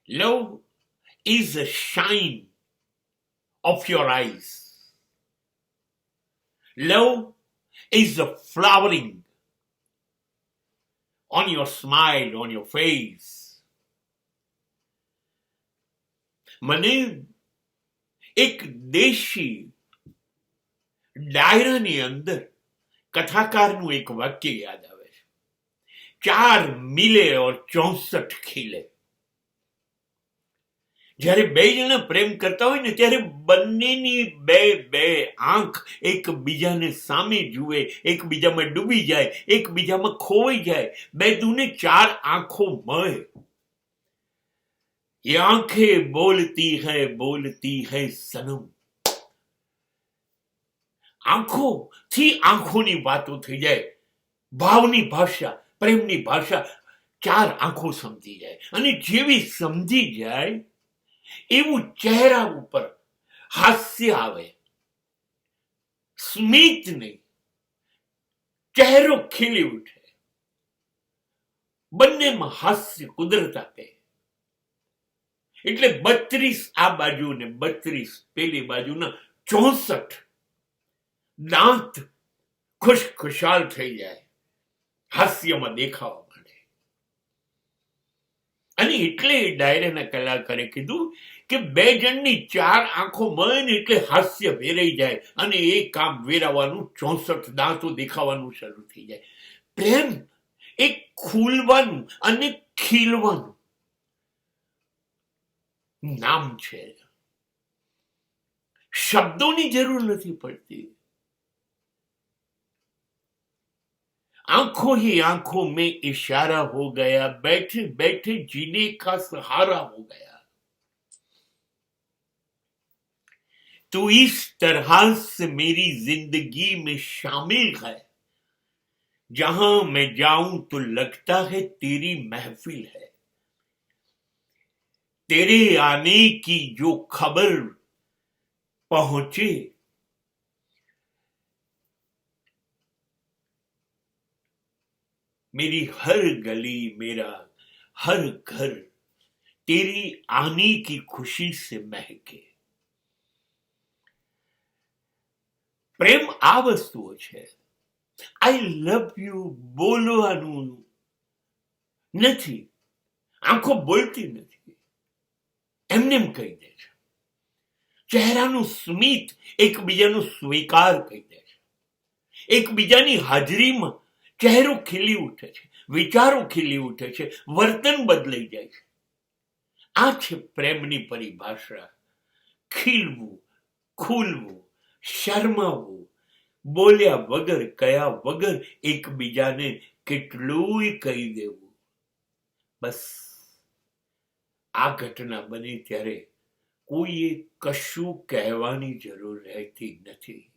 Love is a shine of your eyes. Love is the flowering on your smile, on your face. મને એક દેશી ડાયરાની અંદર કથાકારનું એક વાક્ય યાદ આવે છે, 4 મિલે और 64 ખીલે. જ્યારે બે જણા પ્રેમ કરતા હોય ને ત્યારે બંનેની બે આંખ એકબીજાને સામે જુએ, એકબીજામાં ડૂબી જાય, એકબીજામાં ખોવાઈ જાય, બે દૂને 4 આંખો મળે. ये आंखें बोलती है सनम. આંખોથી આંખોની વાતો થઈ જાય, ભાવની ભાષા, પ્રેમની ભાષા 4 આંખો સમજી જાય. અને જેવી સમજી જાય એવું ચહેરા ઉપર હાસ્ય આવે, સ્મિત નહીં, ચહેરો ખીલી ઉઠે. બંનેમાં હાસ્ય કુદરત આપે. એટલે 32 આ બાજુ ને 32 પેલી બાજુના 64 દાંત ખુશખુશાલ થઈ જાય, હાસ્યમાં દેખાવા માંડે. અને એટલે ડાયરાના કલાકારે કીધું કે બે જણની 4 આંખો મળે ને એટલે હાસ્ય વેરાઈ જાય, અને એ કામ વેરાવાનું 64 દાંતો દેખાવાનું શરૂ થઈ જાય. પ્રેમ એક ખુલવાનું અને ખીલવાનું નામ છે. શબ્દોની જરૂર નથી પડતી. आंखों ही आंखों में इशारा हो गया, बैठे बैठे जीने का सहारा हो गया. तो इस तरह से मेरी जिंदगी में शामिल है, जहां मैं जाऊं तो लगता है तेरी महफिल है. तेरे आने की जो खबर पहुंचे, मेरी हर गली, मेरा हर घर तेरी आने की खुशी से महके. પ્રેમ આ વસ્તુઓ છે. આઈ લવ યુ બોલવાનું નથી, આંખો બોલતી નથી, એમને એમ કહી દે છે. ચહેરાનું સ્મિત એકબીજાનો સ્વીકાર કહી દે છે. એકબીજાની હાજરીમાં ચહેરો ખીલી ઉઠે છે, વિચારો ખીલી ઉઠે છે, વર્તન બદલાઈ જાય છે. આ છે પ્રેમની પરિભાષા. ખીલવું, ખુલવું, શરમાવવું, બોલ્યા વગર, કયા વગર એકબીજાને કેટલુંય કહી દેવું. બસ આ ઘટના બની ત્યારે કોઈએ કશું કહેવાની જરૂર રહેતી નથી.